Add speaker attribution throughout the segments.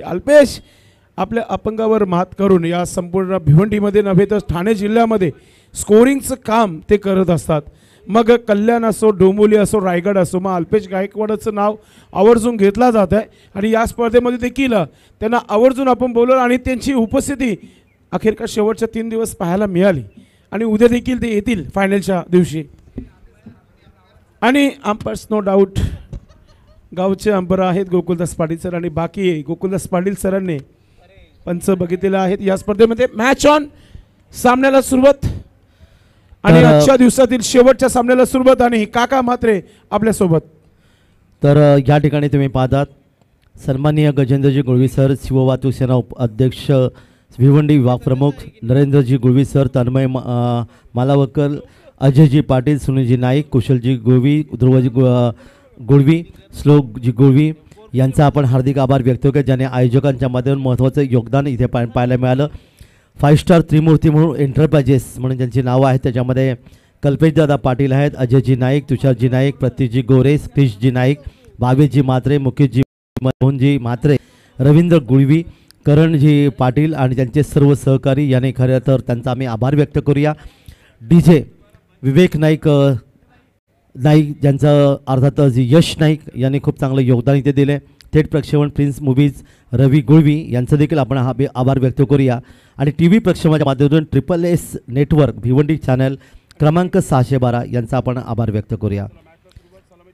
Speaker 1: अल्पेश आपल्या अपंगावर मात करून या संपूर्ण भिवंडीमध्ये नव्हे तर ठाणे जिल्ह्यामध्ये स्कोरिंगचं काम ते करत असतात. मग कल्याण असो, डोंबिवली असो, रायगड असो, मग अल्पेश गायकवाडचं नाव आवर्जून घेतला जात आहे आणि या स्पर्धेमध्ये देखील त्यांना आवर्जून आपण बोलवलं आणि त्यांची उपस्थिती अखेरकार शेवटच्या 3 दिवस पाहायला मिळाली आणि उद्या देखील ते येतील फायनलच्या दिवशी. आणि अंपर्स नो डाऊट गावचे अंपर आहेत गोकुलदास पाटील सर आणि बाकी गोकुलदास पाटील सरांनी पंच बघितलेले आहेत या स्पर्धेमध्ये. मॅच ऑन, सामन्याला सुरुवात आणि आजच्या दिवसातील शेवटच्या सामन्याला सुरुवात आणि काका म्हात्रे आपल्या सोबत.
Speaker 2: तर या ठिकाणी तुम्ही पाहतात सन्माननीय गजेंद्रजी गुळवी सर, शिववाहतूक सेना अध्यक्ष, भिवंडी विभाग प्रमुख नरेंद्रजी गुळवी सर, तन्मय मालावकर, अजयजी पाटील, सुनीलजी नाईक, कुशलजी गुळवी, ध्रुवजी गुळवी, श्लोकजी गुळवी यांचा आपण हार्दिक आभार व्यक्त करतो ज्याने आयोजकांच्या माध्यमातून महत्त्वाचं योगदान इथे पाहायला मिळालं. 5 स्टार त्रिमूर्ती म्हणून एंटरप्राइजेस म्हणून ज्यांची नावं आहेत त्याच्यामध्ये कल्पेशदादा पाटील आहेत, अजयजी नाईक, तुषारजी नाईक, प्रतीकजी गोरे, क्रिशजी नाईक, भावेशजी म्हात्रे, मुकेशजी मोहनजी म्हात्रे, रवींद्र गुळवी, करणजी पाटील आणि त्यांचे सर्व सहकारी याने खरं तर त्यांचा आम्ही आभार व्यक्त करूया. DJ विवेक नाईक ज्यांचं अर्थातच यश नाईक यांनी खूप चांगलं योगदान इथे दिले. थेट प्रक्षेपण प्रिन्स मूवीज रवी गुळवी यांचं देखील आपण आभार व्यक्त करूया. आणि TV प्रक्षेपणाच्या माध्यमातून SSS नेटवर्क भिवंडी चॅनल क्रमांक 612 यांचा आपण आभार व्यक्त करूया.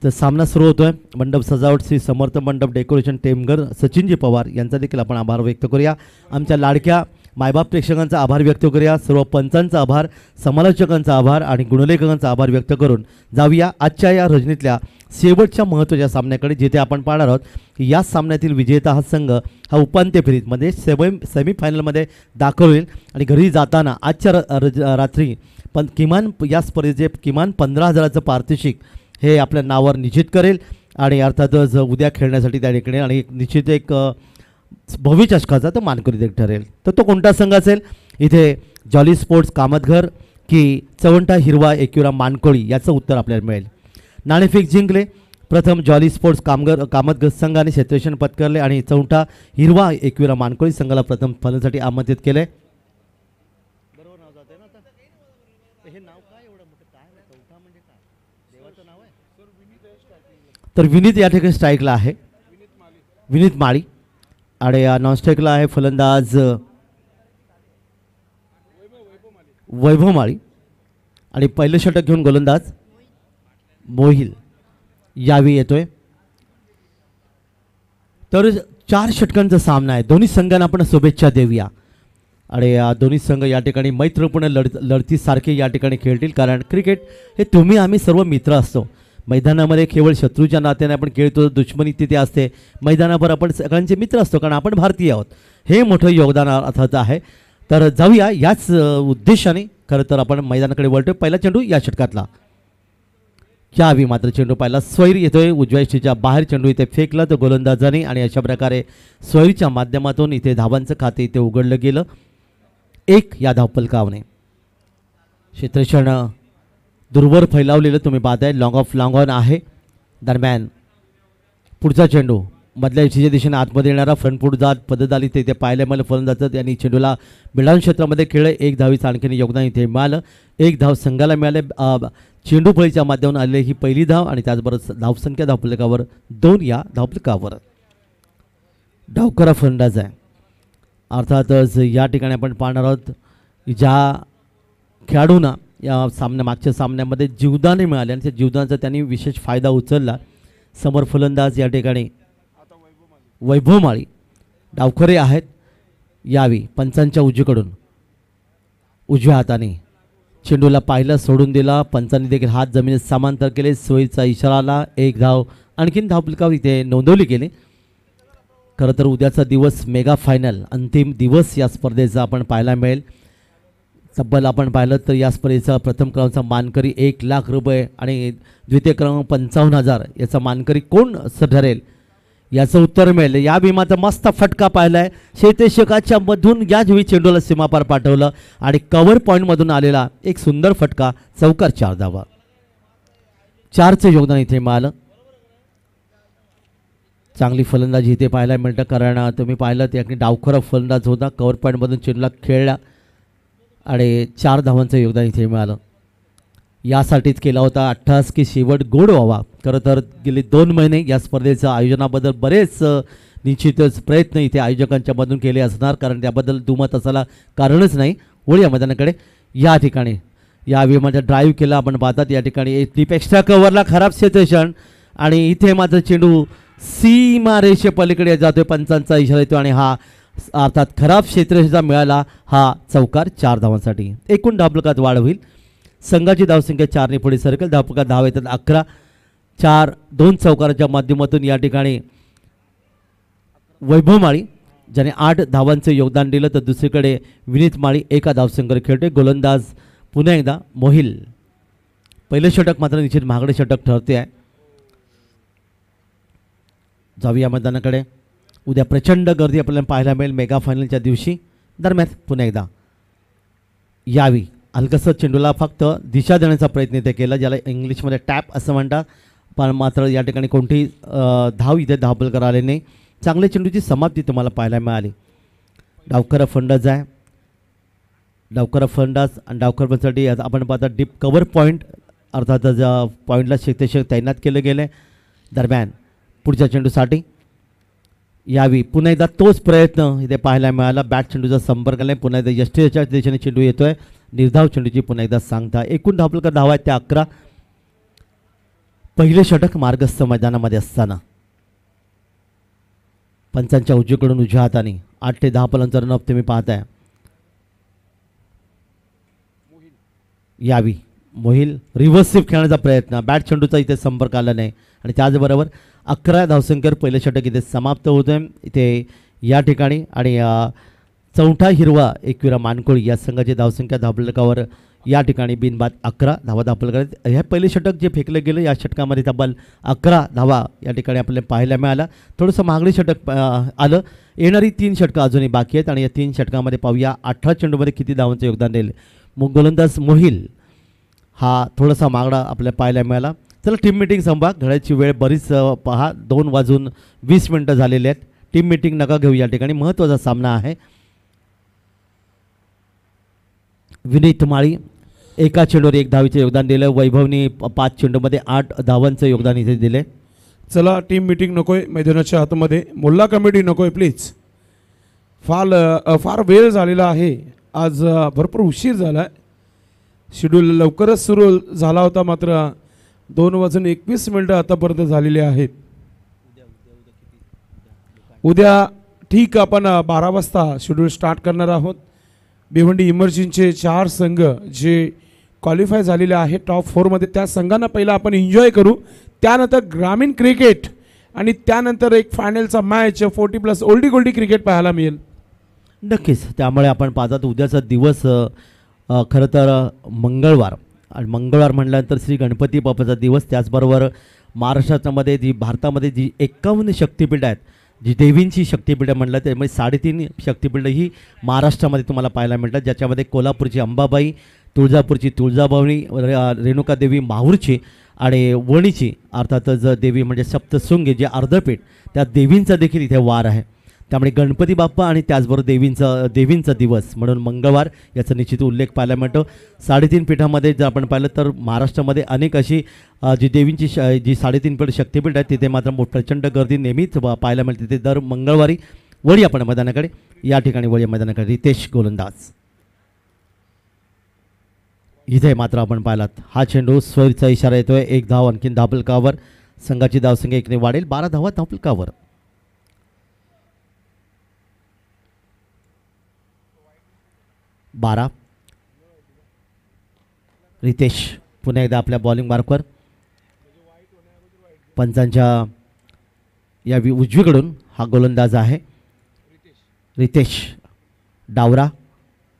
Speaker 2: तर सामना सुरू होतोय. मंडप सजावट श्री समर्थ मंडप डेकोरेशन टेमगर सचिनजी पवार यांचा देखील आपण आभार व्यक्त करूया. आमच्या लाडक्या मायबाप प्रेक्षकांचा आभार व्यक्त करूया. सर्व पंचांचा आभार, समालोचकांचा आभार आणि गुणलेखकांचा आभार व्यक्त करून जाऊया आजच्या या रजनीतल्या शेवटच्या महत्त्वाच्या सामन्याकडे, जिथे आपण पाहणार आहोत की या सामन्यातील विजेता हा संघ हा उपांत्य फेरीमध्ये सेमीफायनलमध्ये दाखल होईल आणि घरी जाताना आजच्या रात्री किमान या स्पर्धेचे किमान 15,000चं पारितोषिक हे आपल्या नावावर निश्चित करेल आणि अर्थातच उद्या खेळण्यासाठी त्या ठिकाणी आणि निश्चित एक भव्य चषकाचा तो मानकरी देखील ठरेल. तर तो कोणता संघ असेल? इथे जॉली स्पोर्ट्स कामतघर की चवंटा हिरवा एकविरा मानकोळी याचं उत्तर आपल्याला मिळेल. नाणेफेक जिंकले प्रथम जॉली स्पोर्ट्स कामतघर संघाने क्षेत्ररक्षण पत्करले आणि चवंटा हिरवा एकविरा मानकोळी संघाला प्रथम फलंदाजीसाठी आमंत्रित केले. बरोबर नाव जाते ना आता हे नाव काय एवढं मोठं काय चौथा म्हणजे काय देवाचं नाव आहे सर? तर विनीत या ठिकाणी स्ट्राईकला आहे, विनीत माळी आणि नॉनस्ट्राईकला आहे फलंदाज वैभव माळी आणि पहिलं षटक घेऊन गोलंदाज मोहिल यावी येतोय. तर 4 षटकांचा सामना आहे. दोन्ही संघांना आपण शुभेच्छा देऊया आणि दोन्ही संघ या ठिकाणी मैत्रीपूर्ण लढतीसारखे या ठिकाणी खेळतील. कारण क्रिकेट हे तुम्ही आम्ही सर्व मित्र असतो. मैदानामध्ये केवळ शत्रूच्या नात्याने आपण खेळतो, दुश्मनी तिथे असते. मैदानावर आपण सगळ्यांचे मित्र असतो कारण आपण भारतीय आहोत. हे मोठं योगदान अर्थात आहे. तर जाऊया याच उद्देशाने खरं तर आपण मैदानाकडे वळतो. पहिला चेंडू या षटकातला यावी मात्र चेंडू पाहिला स्वैर येतोय उजव्या यष्टीच्या बाहेर. चेंडू इथे फेकला तर गोलंदाजाने आणि अशा प्रकारे स्वैरच्या माध्यमातून इथे धावांचं खाते इथे उघडलं गेलं 1 या धावफलकाने. क्षेत्ररक्षण दूरवर फैलावलेलं तुम्ही पाहताय. लॉंग ऑफ लॉंग ऑन आहे. दरम्यान पुढचा चेंडू मधल्या यष्टीच्या दिशेने आतमध्ये येणारा फ्रंट फूट जात पद्धत आली ते पाहायला मला फलंदाज त्यांनी चेंडूला मिडॉन क्षेत्रामध्ये खेळलं. 1 धावीचं आणखीन योगदान इथे मिळालं. 1 धाव संघाला मिळाले. चेंडू फळीच्या माध्यमातून आलेली ही पहिली धाव आणि त्याचबरोबर धावसंख्या धावफलकावर 2 या धावफलकावर. डावकरा फलंदाज आहे. अर्थातच या ठिकाणी आपण पाहणार आहोत ज्या खेळाडूंना या मागच्या सामन्यामध्ये जीवदाने मिळाले आणि त्या जीवदानाचा त्यांनी विशेष फायदा उचलला. समोर फलंदाज या ठिकाणी वैभव माळी डावखरे आहेत. यावी पंचांच्या उजवीकडून उजव्या हाताने चेंडूला पाहिलं, सोडून दिला. पंचांनी देखील हात जमिनीत समांतर केले. सोयीचा इशारा आला. 1 धाव आणखीन धावफलकावर इथे नोंदवली गेली. खरं तर उद्याचा दिवस मेगा फायनल अंतिम दिवस या स्पर्धेचा आपण पाहायला मिळेल. तब्बल आपण पाहिलं तर या स्पर्धेचा प्रथम क्रमांकाचा मानकरी 1 लाख रुपये आणि द्वितीय क्रमांक 55,000 याचा मानकरी कोण ठरेल याचं उत्तर मिळेल. या भीमाचा मस्त फटका पाहिला आहे. क्षेत्ररक्षकाच्या मधून या वेळी चेंडूला सीमापार पाठवलं आणि कव्हर पॉईंटमधून आलेला एक सुंदर फटका चौकार 4 धावा. 4चं योगदान इथे मिळालं. चांगली फलंदाजी इथे पाहायला मिळतं, कारण तुम्ही पाहिलं ते अगदी डावखोरा फलंदाज होता. कव्हर पॉईंटमधून चेंडूला खेळला आणि 4 धावांचं योगदान इथे मिळालं. यासाठीच केला होता अट्टहास की शेवट गोड व्हावा. खरं तर गेले 2 महिने या स्पर्धेचं आयोजनाबद्दल बरेच निश्चितच प्रयत्न इथे आयोजकांच्या मधून केले असणार, कारण त्याबद्दल दुमत असायला कारणच नाही. वळूया मैदानाकडे. या ठिकाणी या विमानाचा ड्राईव्ह केला आपण पाहतात. या ठिकाणी एक टीप एक्स्ट्रा कव्हरला खराब सिच्युएशन आणि इथे मात्र चेंडू सीमा रेषे पलीकडे जातोय. पंचांचा इशारा येतो आणि हा अर्थात खराब क्षेत्ररेषेचा मिळाला हा चौकार 4 धावांसाठी. एकूण धावफलकात वाढ होईल. संघाची धावसंख्या 4 पुढे सरकेल. धावफलकात धाव येतात 11. 4-2 चौकाराच्या माध्यमातून या ठिकाणी वैभव माळी ज्याने 8 धावांचं योगदान दिलं, तर दुसरीकडे विनीत माळी 1 धावसंख्येवर खेळतोय. गोलंदाज पुन्हा एकदा मोहिल. पहिलं षटक मात्र निश्चित महागडे षटक ठरते आहे. जाऊया मैदानाकडे. उद्या प्रचंड गर्दी आपल्याला पाहायला मिळेल मेगा फायनलच्या दिवशी. दरम्यान पुन्हा एकदा यावी हलकसं चेंडूला फक्त दिशा देण्याचा प्रयत्न इथे केला, ज्याला इंग्लिशमध्ये टॅप असं म्हणतात. पण मात्र या ठिकाणी कोणतीही धाव इथे धावफलकावर आले नाही. चांगल्या चेंडूची समाप्ती तुम्हाला पाहायला मिळाली. डावखरा फंडाज आहे. डावखरा फंडाज आणि डावखरपणासाठी आपण पाहता डीप कव्हर पॉईंट अर्थातच पॉईंटला क्षेत्ररक्षक तैनात केलं गेलं. दरम्यान पुढच्या चेंडूसाठी यावी पुन्हा एकदा तोच प्रयत्न इथे पाहायला मिळाला. बॅट चेंडूचा संपर्क आला. पुन्हा एकदा यष्टीच्या दिशेने चेंडू येतोय. निर्धाव चेंडूची पुन्हा एकदा सांगता. एकूण धावफलक धावा आहेत त्या 11. पहिले षटक मार्गस्थ मैदानामध्ये असताना पंचांच्या उजवीकडून उजव्या हाताने 8 ते 10 फलंदाजांचा रनअप तुम्ही पाहताय. यावी मोहिल रिव्हर्सिव्ह खेळण्याचा प्रयत्न. बॅट चेंडूचा इथे संपर्क आला नाही आणि त्याचबरोबर 11 धावसंख्येवर पहिलं षटक इथे समाप्त होतोय इथे या ठिकाणी. आणि चौथा हिरवा एकविरा मानकोळी या संघाची धावसंख्या धावफलकावर या ठिकाणी बिनबाद 11 धावा धावफलकावर. ह्या पहिले षटक जे फेकलं गेलं या षटकामध्ये तब्बल 11 धावा या ठिकाणी आपल्याला पाहायला मिळाला. थोडंसं महागडे षटक आलं. येणारी 3 षटकं अजूनही बाकी आहेत आणि या 3 षटकामध्ये पाहूया 18 चेंडूमध्ये किती धावांचं योगदान देईल. मग गोलंदाज मोहिल हा थोडासा मागडा आपल्याला पाहायला मिळाला. चला टीम मिटिंग संपा. घड्याची वेळ बरीच पहा 2:20 झालेले आहेत. टीम मिटिंग नका घेऊ. या ठिकाणी महत्त्वाचा सामना आहे. विनीत माळी 1 चेंडूवर 1 धावीचे योगदान दिलं. वैभवनी 5 चेंडूमध्ये 8 धावांचं योगदान इथे दिले.
Speaker 1: चला टीम मीटिंग नकोय मैदानाच्या आतमध्ये. मुल्ला कमिटी नकोय प्लीज. फार वेळ झालेला आहे. आज भरपूर उशीर झाला आहे. शेड्यूल लवकरच सुरू झाला होता, मात्र 2:21 आतापर्यंत झालेले आहेत. उद्या ठीक आपण 12 वाजता शेड्यूल स्टार्ट करणार आहोत. भिवंडी इमर्जिंगचे 4 संघ जे क्वालिफाय झालेले आहेत टॉप 4मध्ये, त्या संघांना पहिला आपण एन्जॉय करू. त्यानंतर ग्रामीण क्रिकेट आणि त्यानंतर एक फायनलचा मॅच 40+ ओल्डी गोल्डी क्रिकेट पाहायला मिळेल.
Speaker 2: नक्कीच. त्यामुळे आपण पाहतात उद्याचा दिवस खरं तर मंगळवार आणि मंगळवार म्हटल्यानंतर श्री गणपती बाप्पाचा दिवस. त्याचबरोबर महाराष्ट्रामध्ये भारतामध्ये जी 51 शक्तिपीठ आहेत, जी देवींची शक्तिपीठं म्हटलं त्यामुळे 3.5 शक्तिपीठं ही महाराष्ट्रामध्ये तुम्हाला पाहायला मिळतात, ज्याच्यामध्ये कोल्हापूरची अंबाबाई, तुळजापूरची तुळजाभवानी, रेणुकादेवी माहूरची आणि वणीची अर्थातच देवी म्हणजे सप्तशृंगी जे अर्धपीठ, त्या देवींचा देखील इथे वार आहे. त्यामुळे गणपती बाप्पा आणि त्याचबरोबर देवींचा दिवस म्हणून मंगळवार याचा निश्चित उल्लेख पाहायला मिळतो. 3.5 पीठामध्ये जर आपण पाहिलं तर महाराष्ट्रामध्ये अनेक अशी जी देवींची जी 3.5 पीठ शक्तिपीठ आहेत तिथे मात्र प्रचंड गर्दी नेहमीच पाहायला मिळते. तिथे दर मंगळवारी. वळी आपण मैदानाकडे. या ठिकाणी वळी मैदानाकडे रितेश गोलंदाज. इथे मात्र आपण पाहिलात हा चेंडू स्वैरचा इशारा येतोय. 1 धाव आणखीन धावफलकावर. संघाची धावसंख्या 1ने वाढेल. 12 धावा धावफलकावर. रितेश पुन्हा एकदा आपल्या बॉलिंग मार्कवर. पंचांच्या या उजवीकडून हा गोलंदाज आहे रितेश. डावरा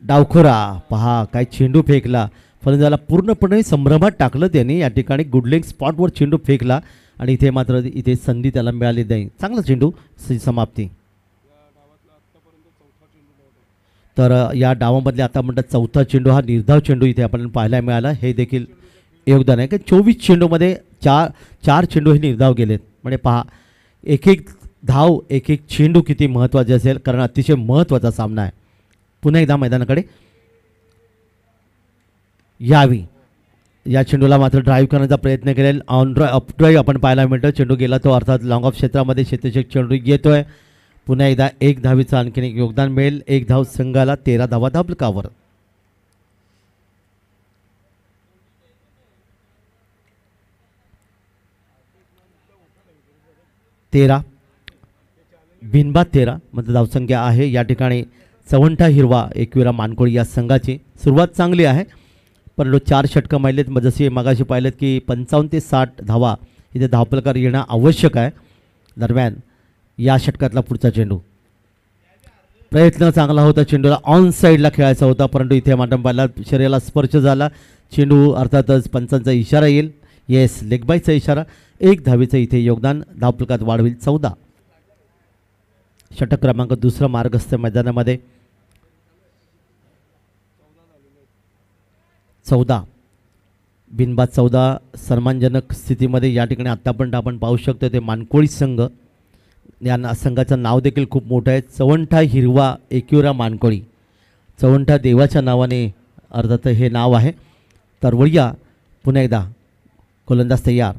Speaker 2: डावखोरा पहा काय चेंडू फेकला. फलंदाजाला पूर्णपणे संभ्रमात टाकलं त्यांनी. या ठिकाणी गुडलेग स्पॉटवर चेंडू फेकला आणि इथे मात्र इथे संधी त्याला मिळाली नाही. चांगला चेंडू समाप्ती. तर या डावामधले आता म्हणतात 4था चेंडू हा निर्धाव चेंडू इथे आपल्याला पाहायला मिळाला. हे देखील योगदान आहे की 24 चेंडूमध्ये 4 चेंडू हे निर्धाव गेलेत. म्हणजे पहा एक धाव एक एक चेंडू किती महत्त्वाचे असेल, कारण अतिशय महत्त्वाचा सामना आहे. पुन्हा एकदा मैदानाकडे यावी. या चेंडूला मात्र ड्राईव्ह करण्याचा प्रयत्न केलेला ऑन अप ड्राईव्ह आपण पाहायला मिळतं. चेंडू गेला तो अर्थात लॉंग ऑफ क्षेत्रामध्ये क्षेत्ररक्षक चेंडू येतोय. पुन्हा एकदा एक धावीचं आणखीन एक योगदान मिळेल. एक धाव संघाला 13 धावा धाबकावर. बिनबाद 13 मध्ये धावसंख्या आहे. या ठिकाणी चवंठा हिरवा एकविरा मानकोळी या संघाची सुरुवात चांगली आहे, परंतु 4 षटकं मारलेत. जसे मगाशी पाहिलेत की 55 ते 60 धावा इथे धावफलकार येणं आवश्यक आहे. दरम्यान या षटकातला पुढचा चेंडू प्रयत्न चांगला होता. चेंडूला ऑन साईडला खेळायचा होता, परंतु इथे माटम पाहिला शरीराला स्पर्श झाला. चेंडू अर्थातच पंचांचा इशारा येईल. येस, लेगबाईचा इशारा. एक धावेचं इथे योगदान. धावफलकात वाढ होईल 14. षटक क्रमांक दुसरा मार्गस्थ मैदानामध्ये 14 बिनबाद 14 सन्मानजनक स्थितीमध्ये या ठिकाणी आत्तापर्यंत आपण पाहू शकतो. ते मानकोळी संघ या संघाचं नाव देखील खूप मोठं आहे. चवंठा हिरवा एकविरा मानकोळी. चवंठा देवाच्या नावाने अर्थात हे नाव आहे. तर वळूया पुन्हा एकदा. गोलंदाज तयार.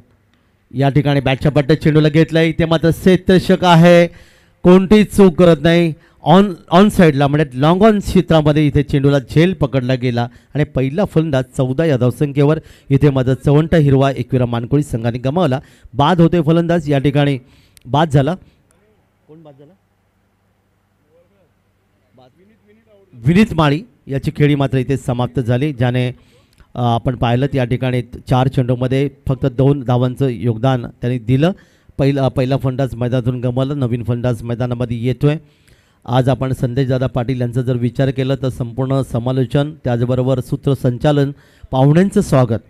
Speaker 2: या ठिकाणी बॅटच्या पट्ट्यात चेंडूला घेतलाय. इथे मात्र क्षेत्ररक्षक आहे, कोणतीही चूक करत नाही. ऑन साईडला म्हणजे लॉंग ऑन क्षेत्रामध्ये इथे चेंडूला झेल पकडला गेला आणि पहिला फलंदाज 14 या धावसंख्येवर इथे मात्र चवंठा हिरवा एकविरा मानकोळी संघाने गमावला. बाद होते फलंदाज. या ठिकाणी बाद झाला. कोण बाद झाला? विनीत माळी. याची खेळी मात्र इथे समाप्त झाली, ज्याने आपण पाहिलं या ठिकाणी 4 चेंडूमध्ये फक्त 2 धावांचं योगदान त्यांनी दिलं. पहिला फलंदाज मैदानातून गमावला. नवीन फलंदाज मैदानामध्ये येतोय. आज आपण संदेशदादा पाटील यांचा जर विचार केला तर संपूर्ण समालोचन, त्याचबरोबर सूत्रसंचालन, पाहुण्यांचं स्वागत,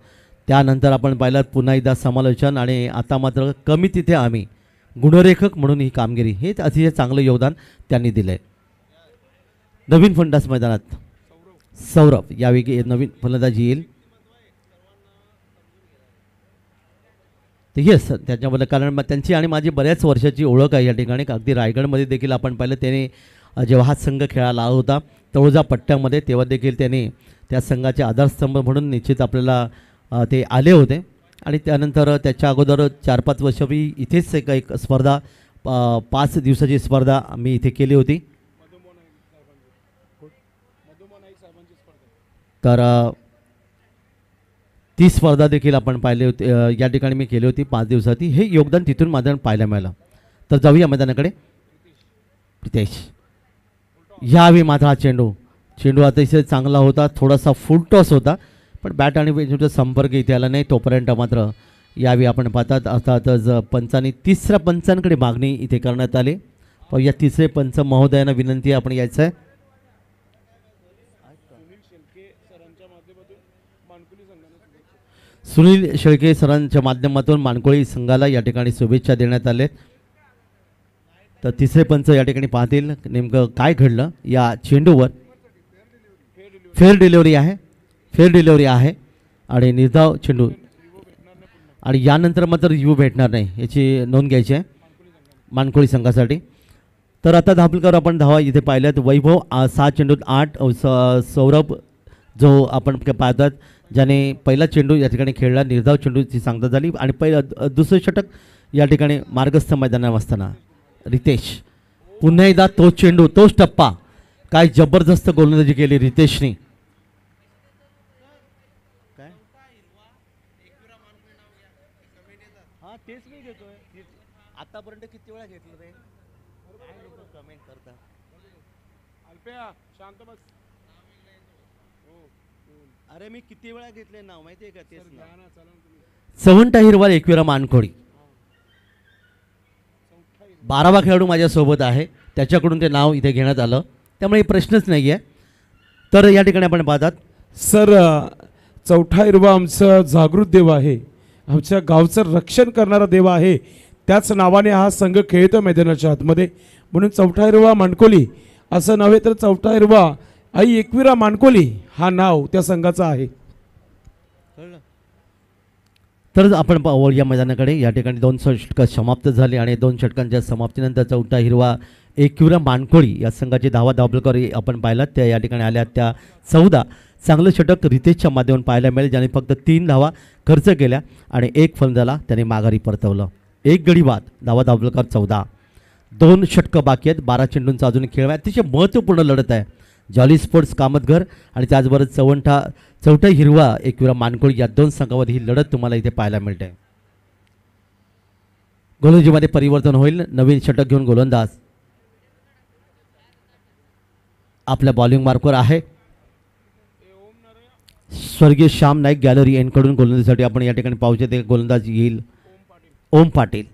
Speaker 2: त्यानंतर आपण पाहिलं पुन्हा एकदा समालोचन आणि आता मात्र कमी तिथे आम्ही गुणरेखक म्हणून ही कामगिरी, हे अतिशय चांगलं योगदान त्यांनी दिलं आहे. नवीन फलंदाज मैदानात सौरभ यावेळी नवीन फलंदाज येईल. येस, त्याच्यामध्ये कारण त्यांची आणि माझी बऱ्याच वर्षाची ओळख आहे या ठिकाणी. अगदी रायगडमध्ये देखील आपण पाहिलं त्याने जेव्हा हा संघ खेळायला आला होता तळोजा पट्ट्यामध्ये, तेव्हा देखील त्याने त्या संघाचे आधारस्तंभ म्हणून निश्चित आपल्याला ते आले होते. आणि त्यानंतर त्याच्या अगोदर 4-5 वर्ष मी इथेच एक स्पर्धा 5 दिवसाची स्पर्धा मी इथे केली होती. तर ती स्पर्धा देखील आपण पाहिली होती या ठिकाणी मी केली होती 5 दिवसाची. हे योगदान तिथून मैदान पाहायला मिळालं. तर जाऊया मैदानाकडे. प्रितेश यावेळी मात्र हा चेंडू अतिशय चांगला होता. थोडासा फुल टॉस होता, पण बॅट आणि वेजूचा संपर्क इथे आला नाही. तोपर्यंत मात्र यावेळी आपण पाहतात अर्थातच पंचांनी तिसऱ्या पंचांकडे मागणी इथे करण्यात आली. या तिसरे पंच महोदयांना विनंती आपण यायचं आहे. सुनील शेळके सरांच्या माध्यमातून मानकोळी संघाला या ठिकाणी शुभेच्छा देण्यात आल्या. तर तिसरे पंच या ठिकाणी पाहतील नेमकं काय घडलं या चेंडूवर. फेअर डिलिव्हरी आहे आणि निर्धाव चेंडू, आणि यानंतर मात्र रिव्ह्यू भेटणार नाही याची नोंद घ्यायची आहे मानकोळी संघासाठी. तर आता धापलकर आपण धावा इथे पाहिल्यात. वैभव 7 चेंडूत 8. सौरभ जो आपण पाहतात ज्याने पहिला चेंडू या ठिकाणी खेळला, निर्धाव चेंडूची सांगता झाली. आणि दुसरं षटक या ठिकाणी मार्गस्थ मैदानावर असताना रितेश पुन्हा एकदा तोच चेंडू, तोच टप्पा. काय जबरदस्त गोलंदाजी केली रितेशने. काय हा तेच मी घेतोय. आतापर्यंत किती वेळा घेतलं रे? कमेंट करता शांत बस. अरे मी किती वेळा घेतले नाव माहिती आहे का? तेच चवंठा हिरवा एकविरा मानकोळी. 12वा खेळाडू माझ्यासोबत आहे, त्याच्याकडून ते नाव इथे घेण्यात आलं, त्यामुळे प्रश्नच नाही आहे. तर या ठिकाणी आपण पाहतात
Speaker 1: सर, चौथा हिरवा आमचा जागृत देव आहे, आमच्या गावचं रक्षण करणारा देव आहे. त्याच नावाने हा संघ खेळतो मैदानाच्या आतमध्ये, म्हणून चौथा हिरवा मानकोली असं नव्हे तर चौथा हिरवा आई एकविरा मानकोली हा नाव त्या संघाचं आहे.
Speaker 2: तर आपण पाहू या मैदानाकडे. या ठिकाणी 2 षटकं समाप्त झाली आणि 2 षटकांच्या समाप्तीनंतर चौथा हिरवा एकविरा मानकोळी या संघाची धावलकर आपण पाहिलात त्या या ठिकाणी आल्या त्या 14. चांगलं षटक रितेशच्या माध्यमातून पाहायला मिळेल, ज्याने फक्त 3 धावा खर्च केल्या आणि 1 फलंदाला त्याने माघारी परतवलं. 1 गडी बाद, धावलकर 14. 2 षटकं बाकी आहेत. 12 चेंडूंचा अजून खेळ आहे. अतिशय महत्त्वपूर्ण लढत आहे. जॉली स्पोर्ट्स कामतघर आणि त्याचबरोबर चौथा हिरवा एकविरा मानकोळी या 2 संघावर ही लढत तुम्हाला इथे पाहायला मिळते. गोलंदाजीमध्ये परिवर्तन होईल. नवीन षटक घेऊन गोलंदाज आपल्या बॉलिंग मार्कवर आहे. स्वर्गीय श्याम नाईक गॅलरी एनकडून गोलंदाजीसाठी आपण या ठिकाणी पाहू शकते. गोलंदाज येईल ओम पाटील.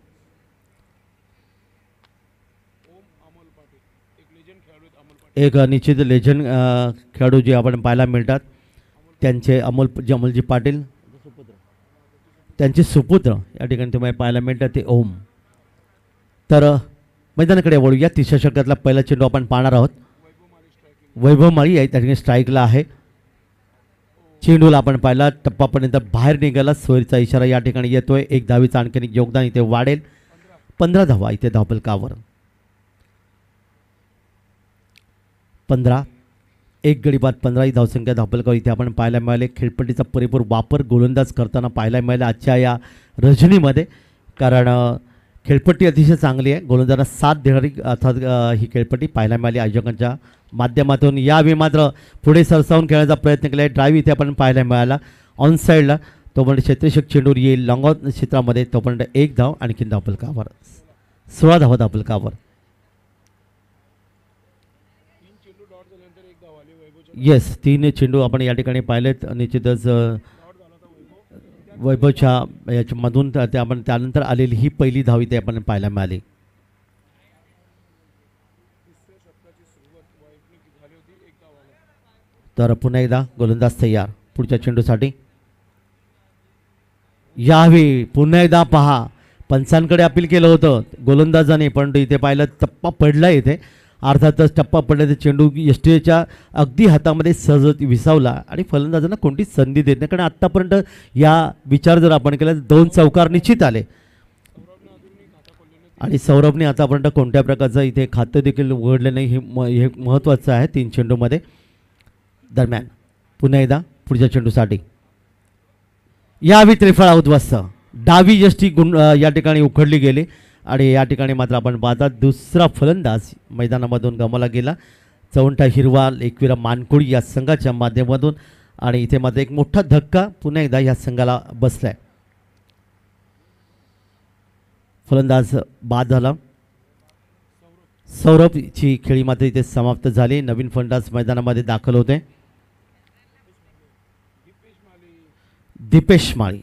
Speaker 2: एक निश्चित लेजंड खेळाडू जे आपण पाहायला मिळतात त्यांचे अमोलजी पाटील त्यांचे सुपुत्र या ठिकाणी तुम्हाला पाहायला मिळतात ते ओम. तर मैदानाकडे वळूया. 300 षटकातला पहिला चेंडू आपण पाहणार आहोत. वैभव माळी या ठिकाणी स्ट्राईकला आहे. चेंडूला आपण पाहिला टप्पापर्यंत बाहेर निघाला. सोयीचा इशारा या ठिकाणी येतोय. 1 धावेचं आणखीन योगदान इथे वाढेल. 15 धावा इथे धावफलकावर. 15 1 गडी बाद 15 ही धावसंख्या धावफलकावर इथे आपण पाहायला मिळाले. खेळपट्टीचा पुरेपूर वापर गोलंदाज करताना पाहायला मिळाला आजच्या या रजनीमध्ये, कारण खेळपट्टी अतिशय चांगली आहे. गोलंदाजांना साथ देणारी अर्थात ही खेळपट्टी पाहायला मिळाली आयोजकांच्या माध्यमातून. यावेळी मात्र पुढे सरसावून खेळण्याचा प्रयत्न केला आहे. ड्राईव्ह इथे आपण पाहायला मिळाला ऑन साईडला. तोपर्यंत क्षेत्ररक्षक चेंडूर येईल लॉंग ऑन क्षेत्रामध्ये. तोपर्यंत 1 धाव आणखीन धावफलकावर. 16 धावा धावफलकावर. येस 3 चेंडू आपण या ठिकाणी पाहिलेत. निश्चितच वैभवच्या याच्यामधून ते आपण त्यानंतर आलेली ही पहिली धाव इथे आपण पाहायला मिळाली. तर पुन्हा एकदा गोलंदाज तयार पुढच्या चेंडूसाठी. यावेळी पुन्हा एकदा पहा पंचांकडे अपील केलं होतं गोलंदाजाने, पण इथे पाहिलं टप्पा पडला. इथे अर्थातच टप्पा पडल्याचा चेंडू यष्टीच्या अगदी हातामध्ये सहज विसावला आणि फलंदाजांना कोणतीच संधी देत नाही. कारण आत्तापर्यंत या विचार जर आपण केला तर 2 चौकार निश्चित आले आणि सौरभने आतापर्यंत कोणत्या प्रकारचं इथे खातं देखील उघडलं नाही. हे महत्त्वाचं आहे 3 चेंडूमध्ये. दरम्यान पुन्हा एकदा पुढच्या चेंडूसाठी यावेळी त्रिफळा उद्ध्वस्त. डावी यष्टी या ठिकाणी उखडली गेली आणि या ठिकाणी मात्र आपण पाहतात दुसरा फलंदाज मैदानामधून गमावला गेला. चौथा हिरवा एकविरा मानकोळी या संघाच्या माध्यमातून आणि इथे मात्र एक मोठा धक्का पुन्हा एकदा या संघाला बसलाय. फलंदाज बाद झाला. सौरभची खेळी मात्र इथे समाप्त झाली. नवीन फलंदाज मैदानामध्ये दाखल होते. दीपेश माळी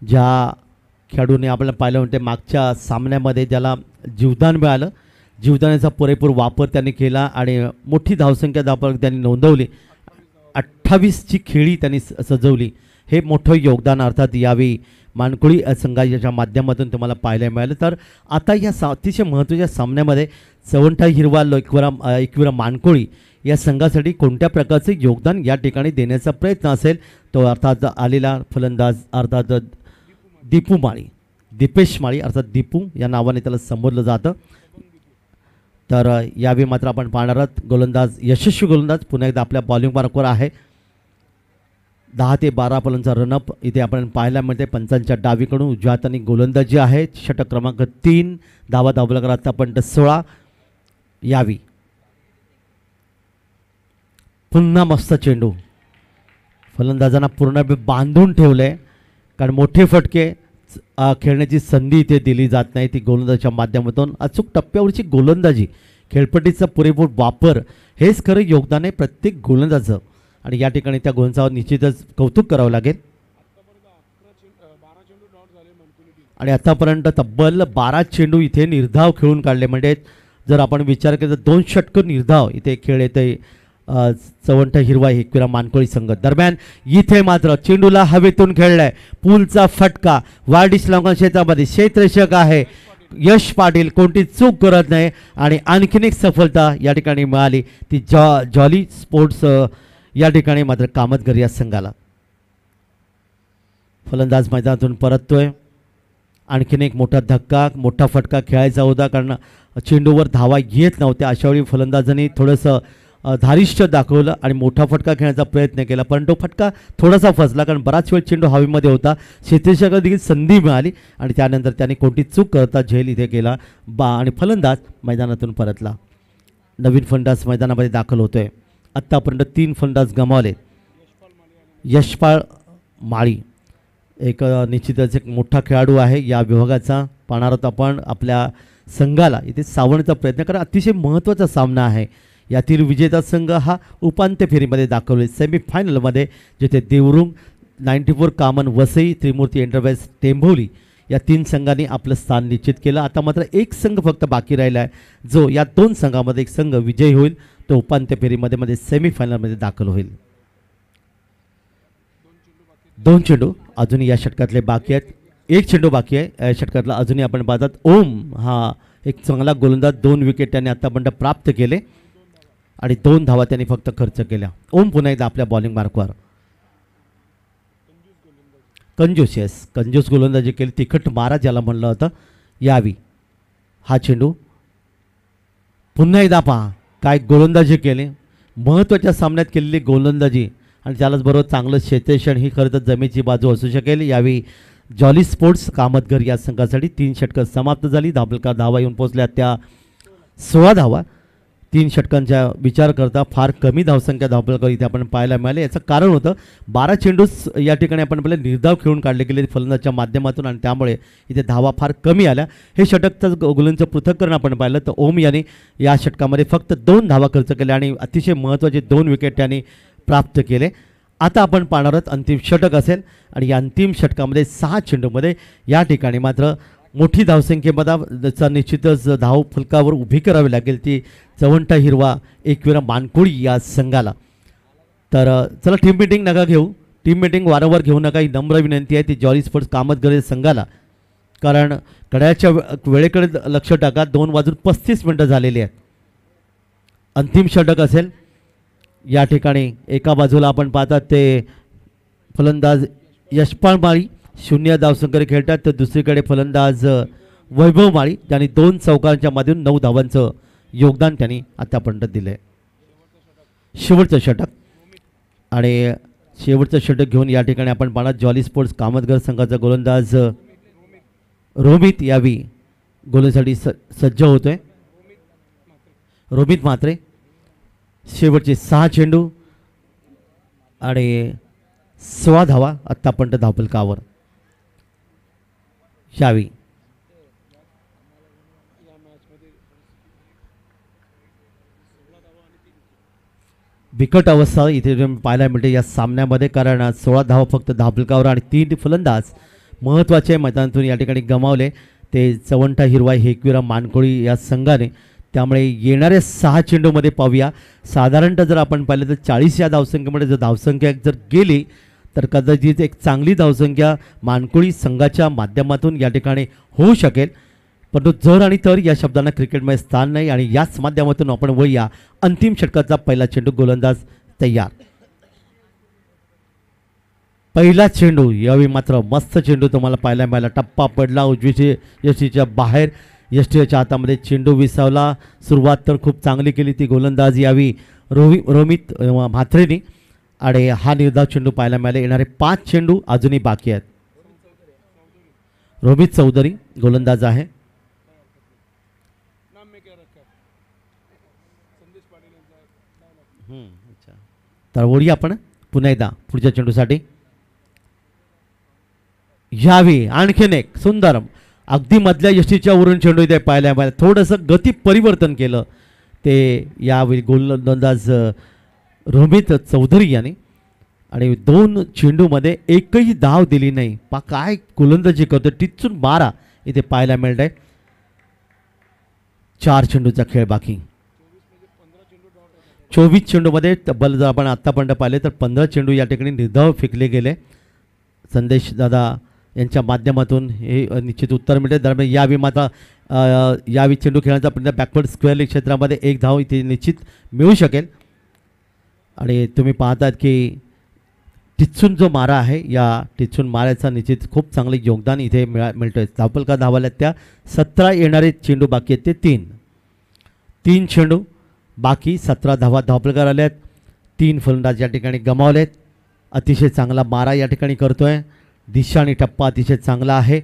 Speaker 2: ज्या खेळाडूने आपल्याला पाहिलं होते मागच्या सामन्यामध्ये ज्याला जीवदान मिळालं, जीवदानाचा पुरेपूर वापर त्यांनी केला आणि मोठी धावसंख्या त्यांनी नोंदवली. 28ची खेळी त्यांनी सजवली. हे मोठं योगदान अर्थात यावेळी मानकोळी संघाच्या माध्यमातून तुम्हाला पाहायला मिळालं. तर आता या अतिशय महत्त्वाच्या सामन्यामध्ये चौथा हिरवा एकविरा मानकोळी या संघासाठी कोणत्या प्रकारचं योगदान या ठिकाणी देण्याचा प्रयत्न असेल तो अर्थात आलेला फलंदाज अर्थात दीपू माळी, दीपेश माळी अर्थात दीपू या नावाने त्याला संबोधलं जातं. तर यावेळी मात्र आपण पाहणार आहोत गोलंदाज यशस्वी गोलंदाज पुन्हा एकदा आपल्या बॉलिंग मार्कवर आहे. 10 ते 12 फलंदाजांचा रनअप इथे आपण पाहायला मिळते. पंचांच्या डावीकडून उजव्या हाताने गोलंदाजी आहे. षटक क्रमांक 3 धावा धावला आतापर्यंत 16. यावी पुन्हा मस्त चेंडू फलंदाजांना पूर्ण बांधून ठेवले, कारण मोठे फटके खेळण्याची संधी इथे दिली जात नाही. ती गोलंदाजीच्या माध्यमातून अचूक टप्प्यावरची गोलंदाजी, खेळपट्टीचा पुरेपूर वापर हेच खरं योगदान आहे प्रत्येक गोलंदाजाचं आणि या ठिकाणी त्या गोलंदाजावर निश्चितच कौतुक करावं लागेल. आणि आतापर्यंत तब्बल 12 चेंडू इथे निर्धाव खेळून काढले. म्हणजे जर आपण विचार केला तर 2 षटकं निर्धाव इथे खेळ येते चौथा हिरवा एकविरा मानकोळी संघ. दरम्यान इथे मात्र चेंडूला हवेतून खेळलाय. पूलचा फटका वार्डिश लॉंगॉन क्षेत्रामध्ये क्षेत्ररक्षक आहे यश पाटील, कोणती चूक करत नाही आणि आणखीन एक सफलता या ठिकाणी मिळाली ती जॉली स्पोर्ट्स या ठिकाणी मात्र कामतघर या संघाला. फलंदाज मैदानातून परततोय. आणखीन एक मोठा धक्का, मोठा फटका खेळायचा होता कारण चेंडूवर धावा येत नव्हत्या. अशावेळी फलंदाजांनी थोडंसं धारिष्ट दाखवलं आणि मोठा फटका खेळण्याचा प्रयत्न केला, पण तो फटका थोडासा फसला कारण बराच वेळ चेंडू हवेमध्ये होता. क्षेत्ररक्षकाला देखील संधी मिळाली आणि त्यानंतर त्याने कोणती चूक करता झेल इथे केला आणि फलंदाज मैदानातून परतला. नवीन फलंदाज मैदानामध्ये दाखल होतोय. आत्तापर्यंत 3 फलंदाज गमावले. यशपाळ माळी एक निश्चितच एक मोठा खेळाडू आहे या विभागाचा. पाहणार आहोत आपण आपल्या संघाला इथे सावरण्याचा प्रयत्न करा. अतिशय महत्त्वाचा सामना आहे. यातील विजेता संघ हा उपांत्य फेरीमध्ये दाखल होईल सेमीफायनलमध्ये, जिथे देवरुंग 94 कामन वसई त्रिमूर्ती एंटरप्राइज टेंभोली या 3 संघांनी आपलं स्थान निश्चित केलं. आता मात्र एक संघ फक्त बाकी राहिला आहे, जो या 2 संघामध्ये एक संघ विजयी होईल तो उपांत्य फेरीमध्ये सेमीफायनलमध्ये दाखल होईल. 2 चेंडू अजूनही या षटकातले बाकी आहेत. 1 चेंडू बाकी आहे या षटकातला. अजूनही आपण पाहतात ओम हा एक चांगला गोलंदाज. 2 विकेट त्याने आतापर्यंत प्राप्त केले आणि 2 धावा त्यांनी फक्त खर्च केल्या. ओम पुन्हा एकदा आपल्या बॉलिंग मार्कवर. कंजूस गोलंदाजी केली, तिखट मारा ज्याला म्हणलं होतं. यावी हा चेंडू पुन्हा एकदा पहा काय गोलंदाजी केली. महत्त्वाच्या सामन्यात केलेली गोलंदाजी आणि त्यालाच बरोबर चांगलं क्षेत्ररक्षण ही खरं तर जमेची बाजू असू शकेल. यावेळी जॉली स्पोर्ट्स कामतघर या संघासाठी 3 षटकं समाप्त झाली. धाबलकार धावा येऊन पोहोचल्या त्या 16 धावा. 3 षटकांचा विचार करता फार कमी धावसंख्या धावपलकर इथे आपण पाहायला मिळाले. याचं कारण होतं 12 चेंडूच या ठिकाणी आपण आपले निर्धाव खेळून काढले गेले फलंदाजच्या माध्यमातून आणि त्यामुळे इथे धावा फार कमी आल्या. हे षटकचं गोलांचं पृथक्करण आपण पाहिलं तर ओम याने या षटकामध्ये फक्त 2 धावा खर्च केल्या आणि अतिशय महत्त्वाचे 2 विकेट त्यांनी प्राप्त केले. आता आपण पाहणार आहोत अंतिम षटक असेल आणि या अंतिम षटकामध्ये 6 चेंडूमध्ये या ठिकाणी मात्र मोठी धावसंख्येमध्ये निश्चितच धाव फलकावर उभी करावी लागेल ती चवंटा हिरवा एकविरा मानकोळी या संघाला. तर चला टीम मीटिंग नका घेऊ, टीम मीटिंग वारंवार घेऊ नका ही नम्र विनंती आहे ती जॉली स्पोर्ट्स कामतघर संघाला. कारण घड्याळच्या वेळेकडे लक्ष टाका. 2:35 झालेली आहेत. अंतिम षटक असेल. या ठिकाणी एका बाजूला आपण पाहतात ते फलंदाज यशपाळ माळी 0 धावसंख्येने खेळतात, तर दुसरीकडे फलंदाज वैभव माळी ज्यांनी 2 चौकांच्या माध्यमातून 9 धावांचं योगदान त्यांनी आतापर्यंत दिलं आहे. शेवटचं षटक आणि शेवटचं षटक घेऊन या ठिकाणी आपण पाहणार जॉली स्पोर्ट्स कामतघर संघाचा गोलंदाज रोमित यावी गोलंदाजीसाठी सज्ज होतोय. रोमित म्हात्रे. शेवटचे 6 चेंडू आणि 16 धावा आत्तापर्यंत धावफलकावर. यावी बिकट अवस्था इथे पाहायला मिळते या सामन्यामध्ये कारण 16 धावा फक्त धावफलकावर आणि 3 फलंदाज महत्त्वाचे मैदानातून या ठिकाणी गमावले ते चवंटा हिरवा हेकविरा मानकोळी या संघाने. त्यामुळे येणाऱ्या 6 चेंडूमध्ये पाहूया साधारणतः जर आपण पाहिलं तर 40 या धावसंख्येमध्ये जर धावसंख्या जर गेली तर कदाचित एक चांगली धावसंख्या मानकोळी संघाच्या माध्यमातून या ठिकाणी होऊ शकेल. परंतु जर आणि तर या शब्दांना क्रिकेटमध्ये स्थान नाही आणि याच माध्यमातून आपण वळूया अंतिम षटकाचा पहिला चेंडू. गोलंदाज तयार. पहिला चेंडू यावेळी मात्र मस्त चेंडू तुम्हाला पाहायला मिळाला. टप्पा पडला उजवीची यष्टीच्या बाहेर. यष्टीच्या हातामध्ये चेंडू विसावला. सुरुवात तर खूप चांगली केली ती गोलंदाज यावी रोमित म्हात्रेनी आणि हा निर्धाव चेंडू पाहायला मिळाले. येणारे 5 चेंडू अजूनही बाकी आहेत. रोमित चौधरी गोलंदाज आहे. तर वळूया आपण पुन्हा एकदा पुढच्या चेंडूसाठी. यावी आणखीन एक सुंदर अगदी मधल्या यष्टीच्या वरून चेंडू इथे पाहायला मिळाला. थोडंसं गती परिवर्तन केलं ते यावेळी गोलंदाज रोमित चौधरी याने आणि 2 चेंडूमध्ये एकही धाव दिली नाही. काय गोलंदाजी करतो टिचून मारा इथे पाहायला मिळत आहे. 4 चेंडूचा खेळ बाकी. 24 चेंडूमध्ये तब्बल जर आपण आत्तापर्यंत पाहिले तर 15 चेंडू या ठिकाणी निर्धाव फेकले गेले. संदेश दादा यांच्या माध्यमातून हे निश्चित उत्तर मिळते. दरम्यान यावी मात्र यावी चेंडू खेळण्याचा प्रयत्न बॅकवर्ड स्क्वेअर लेग क्षेत्रामध्ये 1 धाव इथे निश्चित मिळू शकेल. आणि तुम्ही पाहतात की टिचून जो मारा आहे या टिचून माऱ्याचा निश्चित खूप चांगले योगदान इथे मिळतोय. धावपलका धावाल्यात त्या 17 येणारे चेंडू बाकी आहेत ते 3 चेंडू बाकी 17 धावा धावपलकार आल्यात. 3 फलंदाज या ठिकाणी गमावलेत. अतिशय चांगला मारा या ठिकाणी करतोय. दिशा आणि टप्पा अतिशय चांगला आहे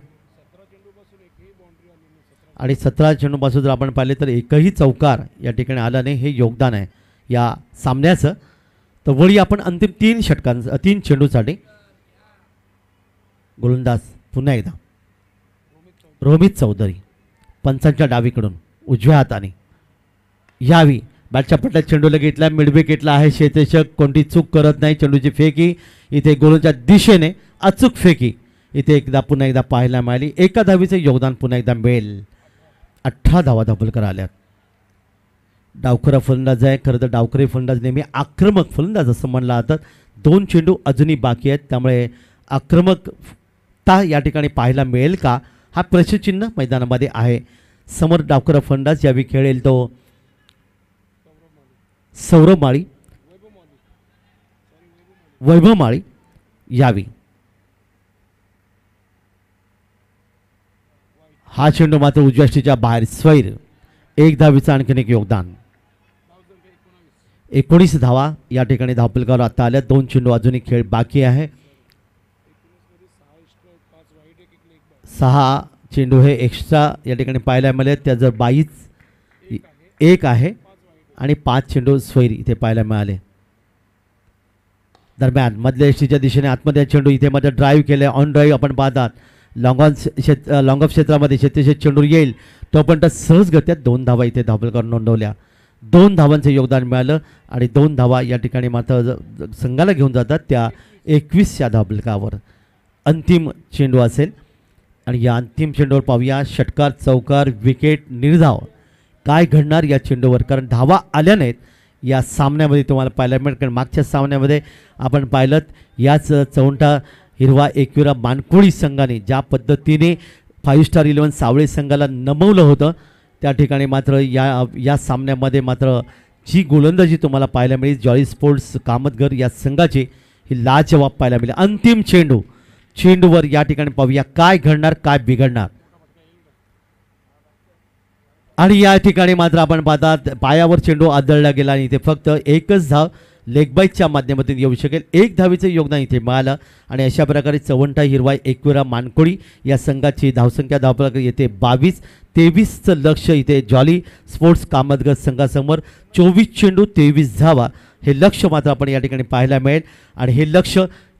Speaker 2: आणि 17 चेंडूपासून जर आपण पाहिले तर एकही चौकार या ठिकाणी आला नाही. हे योगदान आहे या सामन्याचं. तर वळी आपण अंतिम 3 चेंडूसाठी गोलंदाज पुन्हा एकदा रोमित चौधरी पंचांच्या डावीकडून उजव्या हाताने यावी. बॅटच्या पट्ट्यात चेंडूला घेतला. मिडविकेटला आहे क्षेत्ररक्षक. कोणती चूक करत नाही. चेंडूची फेकी इथे गोलच्या दिशेने अचूक फेकी इथे पुन्हा एकदा पाहायला मिळाली. एका धावीचे योगदान पुन्हा एकदा मिळेल. 18 धावा धावपलकर आल्यात. डावखरा फलंदाज आहे. खरं तर डावखरे फलंदाज नेहमी आक्रमक फलंदाज असं म्हणलं जातं. 2 चेंडू अजूनही बाकी आहेत. त्यामुळे आक्रमकता या ठिकाणी पाहायला मिळेल का हा प्रश्नचिन्ह मैदानामध्ये आहे. समोर डावखरा फलंदाज यावेळी खेळेल तो सौरभ माळी वैभव माळी यावी. हा चेंडू मात्र उजव्या यष्टीच्या बाहेर स्वैर. 1 धावीचं आणखीन एक योगदान. 19 धावा या ठिकाणी धावपलकावर आता आल्या. 2 चेंडू अजूनही खेळ बाकी आहे. 6 चेंडू हे एक्स्ट्रा या ठिकाणी पाहायला मिळाले. त्या जर 22 1 आहे आणि 5 चेंडू स्वैर इथे पाहायला मिळाले. दरम्यान मधल्या यष्टीच्या दिशेने आतमध्ये चेंडू इथे मध्ये ड्राईव्ह केले. ऑन ड्राईव्ह आपण पाहतात. लॉंग ऑफ क्षेत्रामध्ये क्षेत्रक्षक चेंडू येईल तोपर्यंत सहजगत्या 2 धावा इथे धावपलकर नोंदवल्या. 2 धावांचे योगदान मिळालं आणि 2 धावा या ठिकाणी मात्र संघाला घेऊन जातात त्या 21 या धावपलकावर. अंतिम चेंडू असेल आणि या अंतिम चेंडूवर पाहूया षटकार चौकार विकेट निर्धाव काय घडणार या चेंडूवर. कारण धावा आल्या नाहीत या सामन्यामध्ये तुम्हाला पाहायला मिळेल. कारण मागच्या सामन्यामध्ये आपण पाहिलं याच चौंटा हिरवा एकविरा मानकोळी संघाने ज्या पद्धतीने 5 स्टार 11 सावळे संघाला नमवलं होतं त्या ठिकाणी मात्र या सामन्यामध्ये मात्र जी गोलंदाजी तुम्हाला पाहायला मिळेल जॉली स्पोर्ट्स कामतगर या संघाची ही लाजवाब पाहायला मिळेल. अंतिम चेंडूवर या ठिकाणी पाहूया काय घडणार काय बिघडणार. आणि या ठिकाणी मात्र आपण पाहतात पायावर चेंडू आदळला गेला आणि इथे फक्त एकच धाव लेगबाईच्या माध्यमातून येऊ शकेल. 1 धावीचं योगदान इथे मिळालं आणि अशा प्रकारे चवंटा हिरवा एकविरा मानकोळी या संघाची धावसंख्या धावपलक येते 22. 23चं लक्ष इथे जॉली स्पोर्ट्स कामतगर संघासमोर. 24 चेंडू 23 धावा हे लक्ष मात्र आपण या ठिकाणी पाहायला मिळेल. आणि हे लक्ष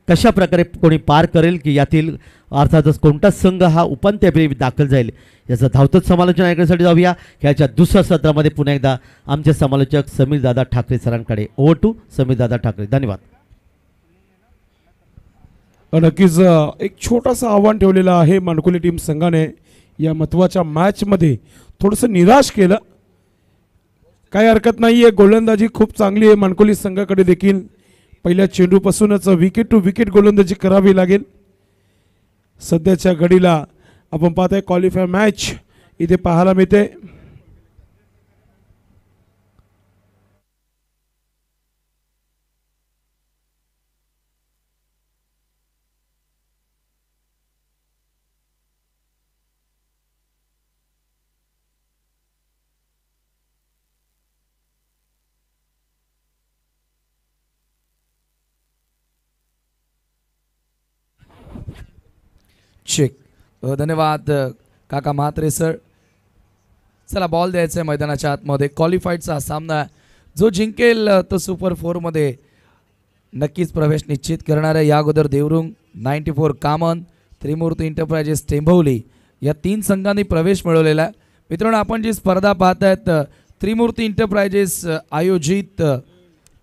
Speaker 2: कशा प्रकारे कोणी पार करेल की यातील अर्थातच कोणता संघ हा उपांत्य फेरीत दाखल जाईल याचं धावतच समालोचन ऐकण्यासाठी जाऊया. खेळाच्या दुसऱ्या सत्रामध्ये पुन्हा एकदा आमचे समालोचक समीरदादा ठाकरे सरांकडे. ओव्हर टू समीरदादा ठाकरे. धन्यवाद.
Speaker 1: नक्कीच एक छोटंसं आव्हान ठेवलेलं आहे मानकोली टीम संघाने या महत्त्वाच्या मॅचमध्ये. थोडंसं निराश केलं काही हरकत नाही आहे. गोलंदाजी खूप चांगली आहे मानकोली संघाकडे देखील. पहिल्या चेंडूपासूनच विकेट टू विकेट गोलंदाजी करावी लागेल. सध्याच्या घडीला आपण पाहताय क्वालिफायर मॅच इथे पाहायला मिळते.
Speaker 3: चेक. धन्यवाद काका म्हात्रे सर. चला बॉल द्यायचा आहे मैदानाच्या आतमध्ये. क्वालिफाईडचा सामना जो जिंकेल तो सुपर 4मध्ये नक्कीच प्रवेश निश्चित करणार आहे. या अगोदर देवरुंग 94 कामन त्रिमूर्ती एंटरप्राइजेस टेंभवली या 3 संघांनी प्रवेश मिळवलेला आहे. मित्रांनो आपण जी स्पर्धा पाहतायत त्रिमूर्ती एंटरप्राइजेस आयोजित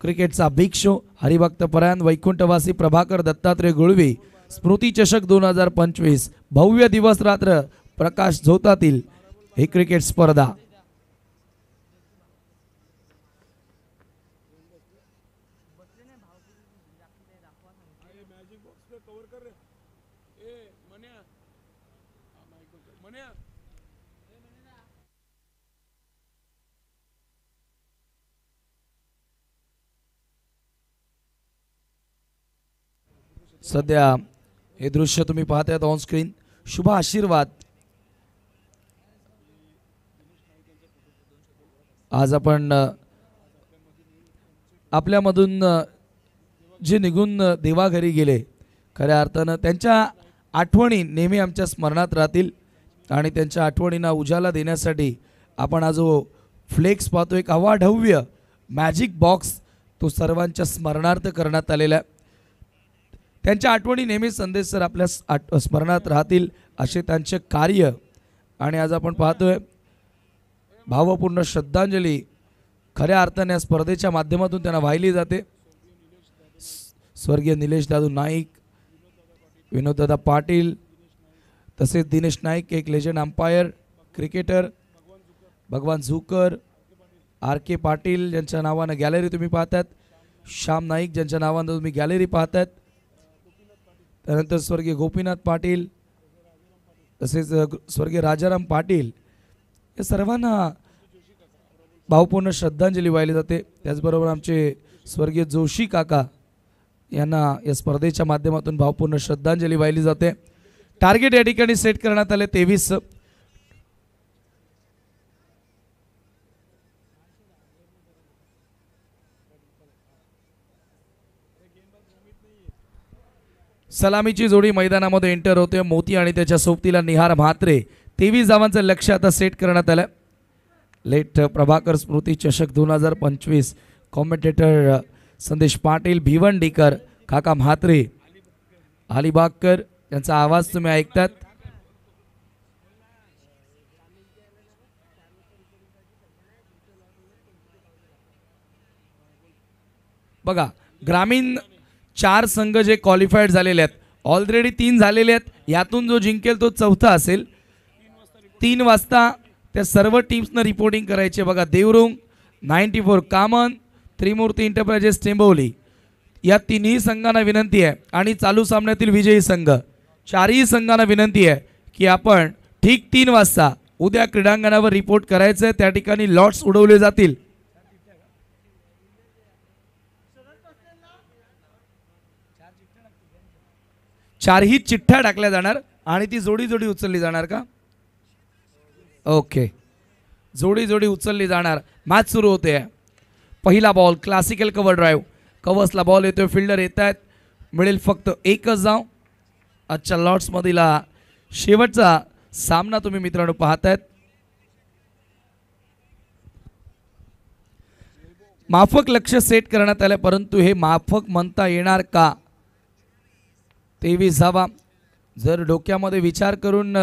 Speaker 3: क्रिकेटचा बिग शो हरिभक्त परायण वैकुंठवासी प्रभाकर दत्तात्रय गुळवी स्मृती चषक 2025 भव्य दिवस रात्र प्रकाश झोतातील ही क्रिकेट स्पर्धा. सध्या हे दृश्य तुम्ही पाहतायत ऑन स्क्रीन. शुभ आशीर्वाद. आज आपण आपल्यामधून जे निघून देवाघरी गेले, खऱ्या अर्थानं त्यांच्या आठवणी नेहमी आमच्या स्मरणात राहतील आणि त्यांच्या आठवणींना उजाला देण्यासाठी आपण हा जो फ्लेक्स पाहतो, एक अवाढव्य मॅजिक बॉक्स, तो सर्वांच्या स्मरणार्थ करण्यात आलेला आहे. त्यांच्या आठवणी नेहमी संदेश सर आपल्या स्मरणात राहतील असे त्यांचे कार्य. आणि आज आपण पाहतोय भावपूर्ण श्रद्धांजली खऱ्या अर्थाने या स्पर्धेच्या माध्यमातून त्यांना वाहिली जाते. स्वर्गीय निलेश दादू नाईक, विनोददादा पाटील, तसेच दिनेश नाईक, एक लेजंड अंपायर क्रिकेटर, भगवान झुकर, आर के पाटील ज्यांच्या नावानं गॅलरी तुम्ही पाहतात, श्याम नाईक ज्यांच्या नावानं तुम्ही गॅलरी पाहतात, त्यानंतर स्वर्गीय गोपीनाथ पाटील, तसेच स्वर्गीय राजाराम पाटील, या सर्वांना भावपूर्ण श्रद्धांजली वाहिली जाते. त्याचबरोबर आमचे स्वर्गीय जोशी काका यांना या स्पर्धेच्या माध्यमातून भावपूर्ण श्रद्धांजली वाहिली जाते. टार्गेट या ठिकाणी सेट करण्यात आले 23. सलामीची जोडी मैदानामध्ये एंटर होते. मोती आणि त्याच्या सोबतीला निहार म्हात्रे. 23 धावांचं लक्ष आता सेट करण्यात आलं. लेट प्रभाकर स्मृती चषक 2025. कॉमेंटेटर संदेश पाटील, भिवंडीकर, काका म्हात्रे, अलिबागकर यांचा आवाज तुम्ही ऐकतात. बघा, ग्रामीण 4 संघ जे क्वालिफाईड झालेले आहेत, ऑलरेडी 3 झालेले आहेत. यातून जो जिंकेल तो चौथा असेल. 3 वाजता त्या सर्व टीम्सनं रिपोर्टिंग करायचे. बघा, देवरुंग 94, कामन, त्रिमूर्ती एंटरप्राइजेस टेंबवली, या तिन्ही संघांना विनंती आहे आणि चालू सामन्यातील विजयी संघ 4ही संघांना विनंती आहे की आपण ठीक 3 वाजता उद्या क्रीडांगणावर रिपोर्ट करायचं. त्या ठिकाणी लॉट्स उडवले जातील. चारही चिठ्ठ्या टाकल्या जाणार आणि ती जोडी जोडी उचलली जाणार का? ओके, जोडी जोडी उचलली जाणार. मॅच सुरू होते. पहिला बॉल, क्लासिकल कव्हर ड्राईव्ह. कव्हर्सला बॉल येतोय, फिल्डर येत आहेत, मिळेल फक्त एकच धाव. आजच्या लॉट्समधील शेवटचा सामना तुम्ही मित्रांनो पाहतायत. माफक लक्ष सेट करण्यात आलं, परंतु हे माफक म्हणता येणार का? 23 धावा. जर डोक्यामध्ये विचार करून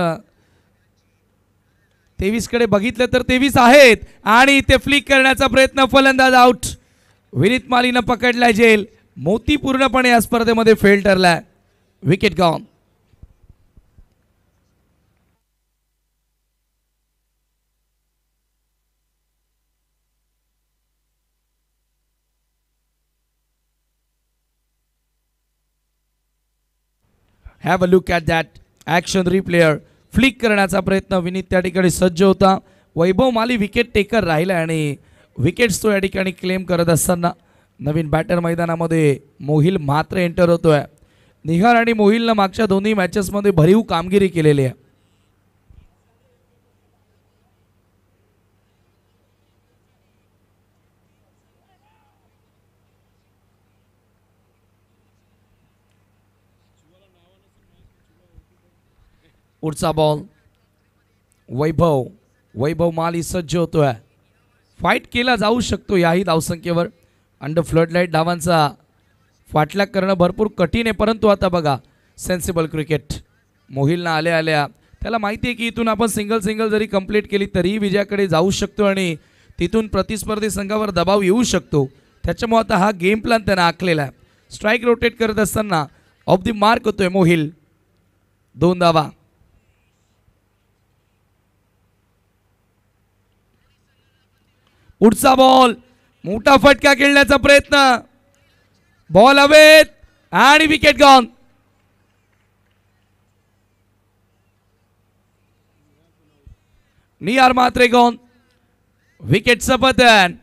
Speaker 3: 23 कडे बघितलं तर 23 आहेत आणि ते फ्लिक करण्याचा प्रयत्न, फलंदाज आउट. विनीत मालीनं पकडलाय जेल. मोती पूर्णपणे या स्पर्धेमध्ये फेल ठरलाय. Wicket gone. Have a look at that action replay. Flick करण्याचा प्रयत्न, विनीत त्या ठिकाणी सज्ज होता. वैभव माली विकेट टेकर राहिला आणि विकेट्स तो या ठिकाणी क्लेम करत असताना नवीन बॅटर मैदानामध्ये मोहिल म्हात्रे एंटर होतोय. निहार आणि मोहिलनं मागच्या दोन्ही मॅचेसमध्ये भरीव कामगिरी केलेली आहे. पुढचा बॉल, वैभव माली सज्ज होतोय. फाईट केला जाऊ शकतो याही धावसंख्येवर. अंडर फ्लडलाईट धावांचा फाटलाग करणं भरपूर कठीण आहे, परंतु आता बघा, सेन्सिबल क्रिकेट. मोहिलना आल्या आल्या त्याला माहिती आहे की इथून आपण सिंगल जरी कंप्लीट केली तरीही विजयाकडे जाऊ शकतो आणि तिथून प्रतिस्पर्धी संघावर दबाव येऊ शकतो. त्याच्यामुळे आता हा गेम प्लॅन त्यांना आखलेला आहे. स्ट्राईक रोटेट करत असताना ऑफ द मार्क होतोय मोहिल. 2 धावा. पुढचा बॉल, मोठा फटका खेळण्याचा प्रयत्न, बॉल हवेत आणि विकेट गॉन. निहार म्हात्रे गॉन. विकेटचं पतन.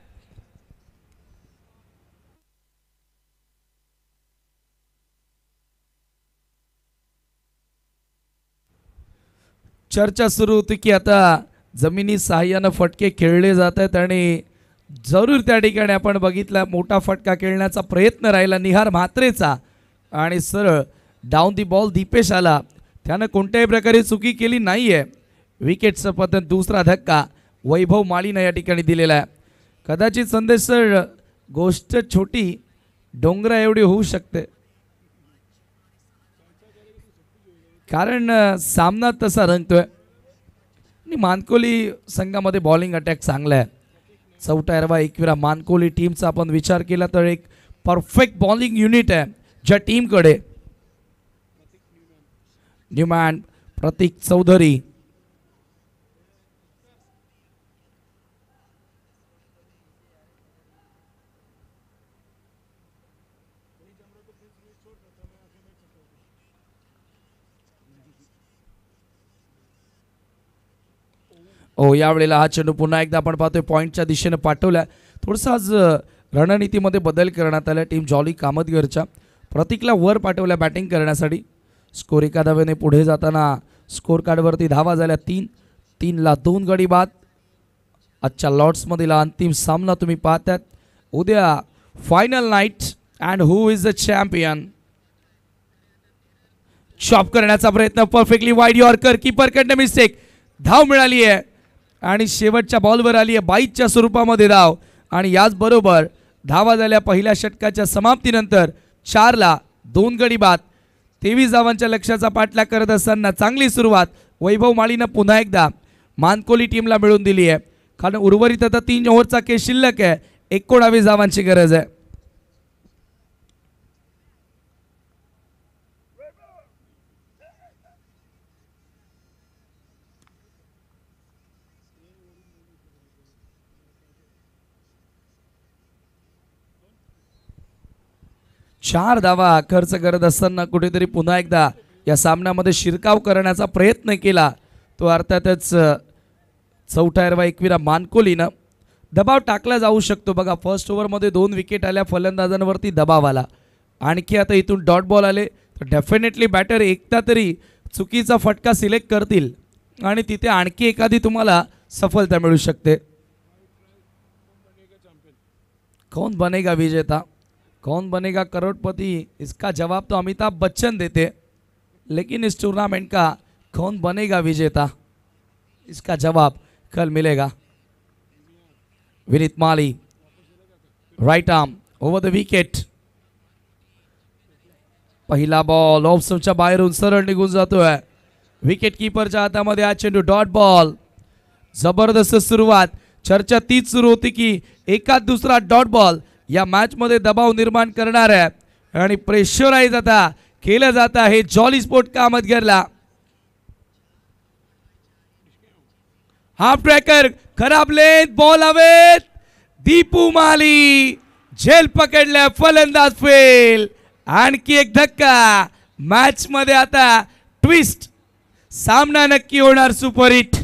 Speaker 3: चर्चा सुरू होती की आता जमिनी सहाय्यानं फटके खेळले जात आहेत आणि जरूर त्या ठिकाणी आपण बघितला मोठा फटका खेळण्याचा प्रयत्न राहिला निहार म्हात्रेचा आणि सरळ डाऊन दी बॉल दीपेश आला. त्यानं कोणत्याही प्रकारे चुकी केली नाही आहे. विकेटचं पतन दुसरा धक्का वैभव माळीनं या ठिकाणी दिलेला आहे. कदाचित संदेश सर गोष्ट छोटी डोंगरा एवढी होऊ शकते कारण सामना तसा रंगतोय आणि मानकोली संघामध्ये बॉलिंग अटॅक चांगला आहे. 41 मानकोली टीमचा आपण विचार केला तर एक परफेक्ट बॉलिंग युनिट आहे ज्या टीमकडे. न्यूमॅन प्रतीक चौधरी यावेळेला हा चेंडू पुन्हा एकदा आपण पाहतोय पॉईंटच्या दिशेने पाठवला. थोडंसं आज रणनीतीमध्ये बदल करण्यात आला. टीम जॉली कामतगरच्या प्रतीकला वर पाठवल्या बॅटिंग करण्यासाठी. स्कोर एका धावेने पुढे जाताना स्कोर कार्डवरती धावा झाल्या 3-3ला 2 गडी बाद. आजच्या लॉर्ड्समधील अंतिम सामना तुम्ही पाहतात. उद्या final night and who is the champion. Chop करण्याचा प्रयत्न परफेक्टली वाईड यॉर्कर कीपरकडनं मिस्टेक. धाव मिळाली आहे आणि शेवटच्या बॉलवर आली आहे 22च्या स्वरूपामध्ये धाव आणि याचबरोबर धावा झाल्या पहिल्या षटकाच्या समाप्तीनंतर 4ला 2 गडी बाद. 23 धावांच्या लक्ष्याचा पाठलाग करत असताना चांगली सुरुवात वैभव माळीनं पुन्हा एकदा मानकोली टीमला मिळवून दिली आहे कारण उर्वरित आता 3 ओव्हरचा खेळ शिल्लक आहे. 19 धावांची गरज आहे. चार धावा खर्च करत असताना कुठेतरी पुन्हा एकदा या सामन्यामध्ये शिरकाव करण्याचा प्रयत्न केला तो अर्थातच 41 मानकोलीनं. दबाव टाकला जाऊ शकतो बघा. फर्स्ट ओव्हरमध्ये 2 विकेट आल्या फलंदाजांवरती दबाव आला. आणखी आता इथून डॉट बॉल आले तर डेफिनेटली बॅटर एकदा तरी चुकीचा फटका सिलेक्ट करतील आणि तिथे आणखी एखादी तुम्हाला सफलता मिळू शकते. कौन बनेगा विजेता, कौन बनेगा करोड़पति, इसका जवाब तो अमिताभ बच्चन देते. लेकिन इस टूर्नामेंट का कौन बनेगा विजेता, इसका जवाब कल मिलेगा. Vineet Mali right arm over the wicket. पहिला बॉल ऑफ स्टंपच्या बाहेरून सरळ निघून जातोय. विकेट कीपरच्या हातामध्ये हा चेंडू डॉट बॉल. जबरदस्त सुरुवात. चर्चा तीच सुरू होती की एकाच दुसरा डॉट बॉल या मॅच मध्ये दबाव निर्माण करणार आहे आणि प्रेशराइज आता केलं जात आहे जॉली स्पोर्ट कामतगरला. हाफ ट्रॅकर खराब लेंथ बॉल हवेत. दीपू माली झेल पकडल्या फलंदाज फेल. आणखी एक धक्का. मॅच मध्ये आता ट्विस्ट. सामना नक्की होणार सुपरहिट.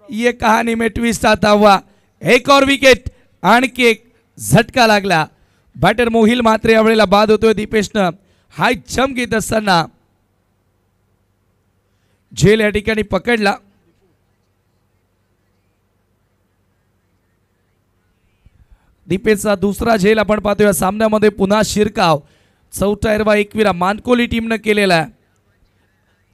Speaker 3: ये कहानी में ट्विस्ट आता हुआ. एक और विकेट. आणखी एक झटका लागला. बॅटर मोहिल मात्र यावेळेला बाद होतोय. दीपेशनं हाय जंप घेत असताना झेल या ठिकाणी पकडला. दीपेशचा दुसरा झेल आपण पाहतोय. या सामन्यामध्ये पुन्हा शिरकाव 41 मानकोली टीमनं केलेला आहे.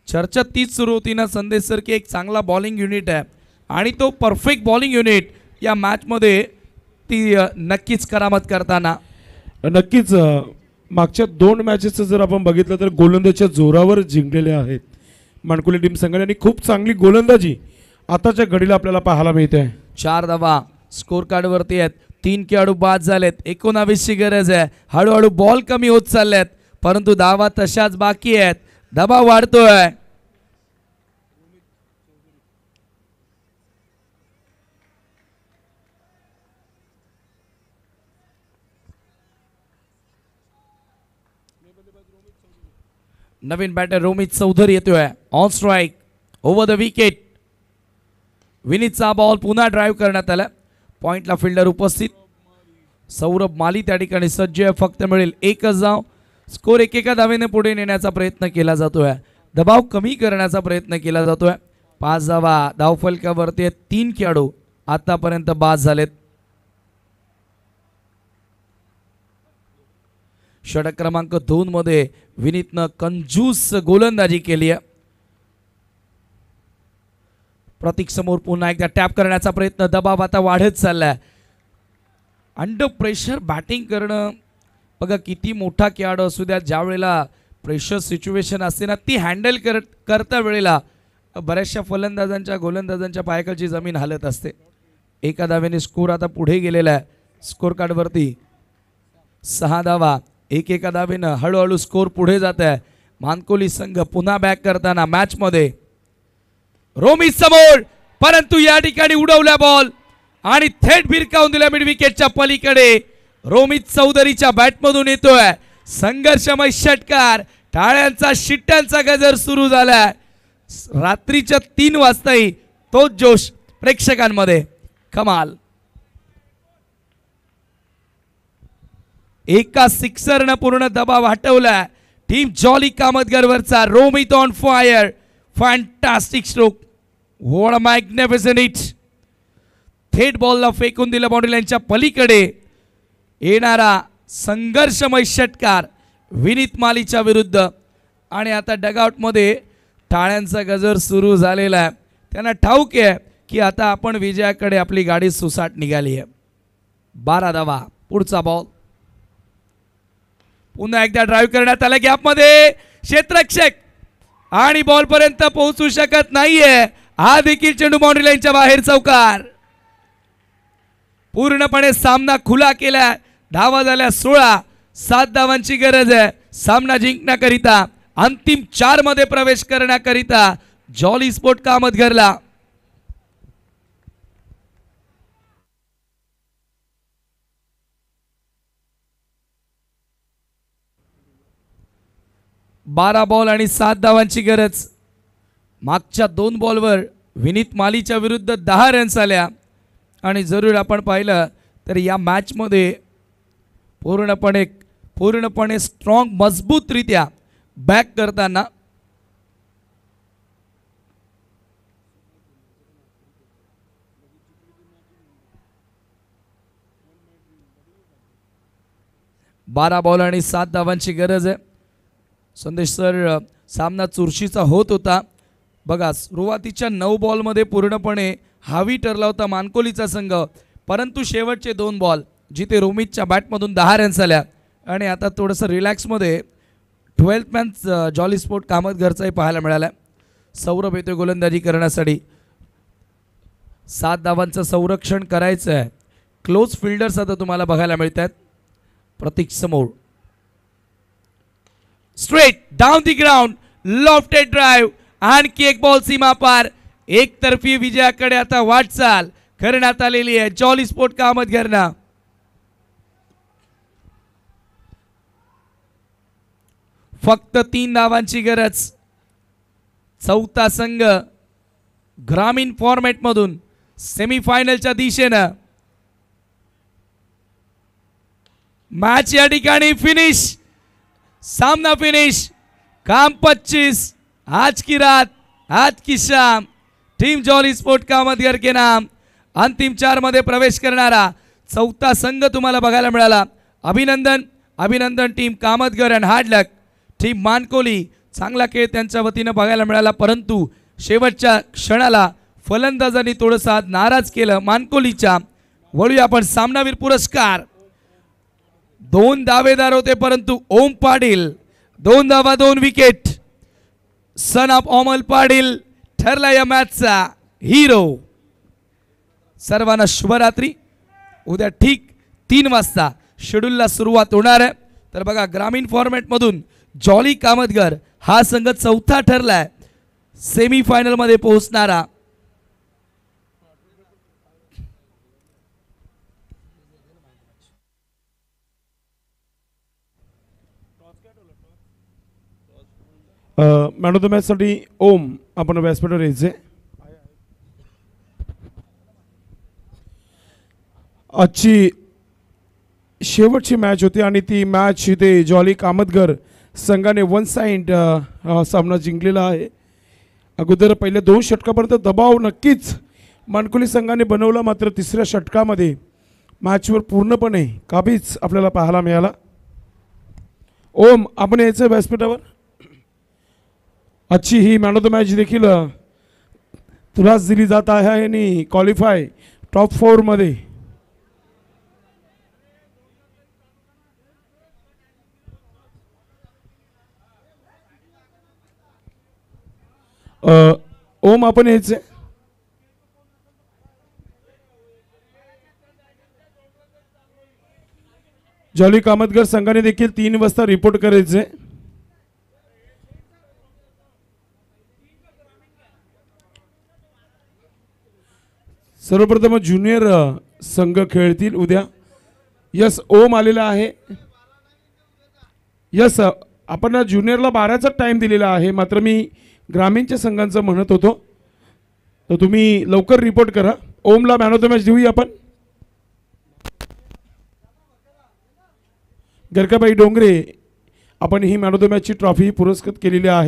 Speaker 3: चर्चा तीच सुरू होती ना संदेश सर की एक चांगला बॉलिंग युनिट आहे आणि तो परफेक्ट बॉलिंग युनिट या मॅच मध्ये ती नक्कीच करामत करताना.
Speaker 1: नक्कीच मागच्या 2 मॅचेस जर आपण बघितलं तर गोलंदाजीच्या जोरावर जिंकलेले आहेत मानकोली टीम संघाने आणि खूप चांगली गोलंदाजी आताच्या घडीला आपल्याला पाहायला मिळते.
Speaker 3: 4 धावा स्कोर कार्ड वरती आहेत. 3 खेळाडू बाद झालेत. 19ची गरज आहे. हळूहळू बॉल कमी होत चाललेत परंतु धावा तशाच बाकी आहेत. दबाव वाढतोय. नवीन बॅटर रोमित चौधरी येतोय on strike over the wicket. विनीतचा बॉल पुन्हा ड्राईव्ह करण्यात आला. पॉइंटला फिल्डर उपस्थित. सौरभ माली त्या ठिकाणी सज्ज आहे. फक्त मिळेल एकच धाव. स्कोर एकेका धावेने पुढे नेण्याचा प्रयत्न केला जातोय. दबाव कमी करण्याचा प्रयत्न केला जातोय. 5 धावा धावफलकावरती आहेत. 3 खेळाडू आतापर्यंत बाद झालेत. षटक क्रमांक 2 मध्ये विनीतनं कंजूस गोलंदाजी केली आहे. प्रतीक समोर पुन्हा एकदा टॅप करण्याचा प्रयत्न. दबाव आता वाढत चाललाय. अंडर प्रेशर बॅटिंग करणं बघा किती मोठा खेळाडू असू द्या, ज्या वेळेला प्रेशर सिच्युएशन असते ना ती हँडल करता वेळेला बऱ्याचशा फलंदाजांच्या गोलंदाजांच्या पायाखालची जमीन हालत असते. एका धावेने स्कोर आता पुढे गेलेला आहे. स्कोर कार्डवरती 6 धावा. एका धावेनं हळूहळू स्कोर पुढे जात आहे. मानकोली संघ पुन्हा बॅक करताना मॅच मध्ये रोमित समोर, परंतु या ठिकाणी उडवला बॉल आणि थेट भिरकावून दिला मिड विकेटच्या पलीकडे. रोमित चौधरीच्या बॅटमधून येतोय संघर्षमय षटकार. टाळ्यांचा शिट्ट्यांचा गजर सुरू झालाय. रात्रीच्या 3 वाजताही तोच जोश प्रेक्षकांमध्ये. कमाल. एका सिक्सरनं पूर्ण दबाव हटवला. टीम जॉली कामतगरवरचा Romit on fire. Fantastic stroke. What a magnificent hit. थेट बॉलला फेकून दिलं बाउंड्री लाईनच्या पलीकडे. येणारा संघर्षमय षटकार विनीत मालीच्या विरुद्ध. आणि आता डगआउटमध्ये टाळ्यांचा गजर सुरू झालेला आहे. त्यांना ठाऊक आहे की आता आपण विजयाकडे आपली गाडी सुसाट निघाली आहे. 12 धावा. पुढचा बॉल. पुन्हा एकदा ड्राईव्ह करण्यात आला गॅपमध्ये. क्षेत्ररक्षक आणि बॉल पर्यंत पोहोचू शकत नाहीये. हा देखील चेंडू बाउंड्री लाईनच्या बाहेर. चौकार. पूर्णपणे सामना खुला केला. धावा झाल्या 16. 7 धावांची गरज आहे सामना जिंकण्याकरिता, अंतिम 4 मध्ये प्रवेश करण्याकरिता जॉली स्पोर्ट कामतगरला. बारा बॉल आणि 7 धावांची गरज. मागच्या 2 बॉलवर विनीत मालीच्या विरुद्ध 10 रन्स आल्या. आणि जरूर आपण पाहिलं तर या मॅच मध्ये पूर्णपणे स्ट्रॉंग मजबूतरित्या बॅक करताना बारा बॉल आणि 7 धावांची गरज आहे. संदेश सर, सामना चुरशीचा होत होता. बघा सुरुवातीच्या 9 बॉलमध्ये पूर्णपणे हावी ठरला होता मानकोलीचा संघ, परंतु शेवटचे 2 बॉल जिथे रोमितच्या बॅटमधून 10 रन्स आल्या आणि आता थोडंसं रिलॅक्समध्ये 12th मॅन जॉली स्पोर्ट कामतगरचाही पाहायला मिळाला. सौरभ येतोय गोलंदाजी करण्यासाठी. 7 धावांचं संरक्षण करायचं आहे. क्लोज फिल्डर्स आता तुम्हाला बघायला मिळत आहेत. प्रतीक समोर. Straight down the ground. Lofted drive. आणखी एक बॉल सीमा पार. एकतर्फी विजयाकडे आता वाटचाल करण्यात आलेली आहे जॉली स्पोर्ट कामतगरना. फक्त 3 धावांची गरज. चौथा संघ ग्रामीण फॉर्मॅट मधून सेमीफायनलच्या दिशेनं. मॅच या ठिकाणी फिनिश. सामना फिनिश. काम 25. आज की रात, आज की शाम. टीम जॉली स्पोर्ट कामतगर के नाम. अंतिम 4 मध्ये प्रवेश करणारा चौथा संघ तुम्हाला बघायला मिळाला. अभिनंदन, अभिनंदन team Kamatgar and hard luck. Team Mankoli चांगला खेळ त्यांच्या वतीनं बघायला मिळाला, परंतु शेवटच्या क्षणाला फलंदाजांनी थोडंसं आज नाराज केलं मानकोलीच्या. वळूया आपण सामनावीर पुरस्कार. 2 दावेदार होते, परंतु ओम पाटील 2 धावा 2 विकेट. सन ऑफ ओमल पाटील ठरला या मॅचचा हिरो. सर्वांना शुभरात्री. उद्या ठीक 3 वाजता शेड्यूलला सुरुवात होणार आहे. तर बघा ग्रामीण फॉर्मॅट मधून जॉली कामतगर हा संघ चौथा ठरलाय सेमीफायनल मध्ये पोहोचणारा.
Speaker 1: मॅन ऑफ द मॅच साठी ओम आपण व्यासपीठावर यायचे. आजची शेवटची मॅच होती आणि ती मॅच इथे जॉली कामतगर संघाने वन साइड सामना जिंकलेला आहे. अगोदर पहिल्या 2 षटकापर्यंत दबाव नक्कीच मानकुली संघाने बनवला, मात्र तिसऱ्या षटकामध्ये मॅचवर पूर्णपणे काबीज आपल्याला पाहायला मिळाला. ओम, आपण यायचं व्यासपीठावर. आजची he man of the match देखील तुलाच दिली जात आहे आणि क्वालिफाय टॉप 4 मध्ये. ओम, आपण यायचे. जॉली कामतगर संघाने देखील 3 वाजता रिपोर्ट करायचे. सर्वप्रथम ज्युनियर संघ खेळतील उद्या. यस, ओम आलेला आहे. यस, आपण ज्युनियरला 12चा टाइम दिलेला आहे, मात्र मी ग्रामीणच्या संघांचं म्हणत होतो, तर तुम्ही लवकर रिपोर्ट करा. ओमला मॅन ऑफ द मॅच देऊया आपण. गरकाबाई डोंगरे, आपण he man of the मॅचची trophy पुरस्कृत केलेली आहे.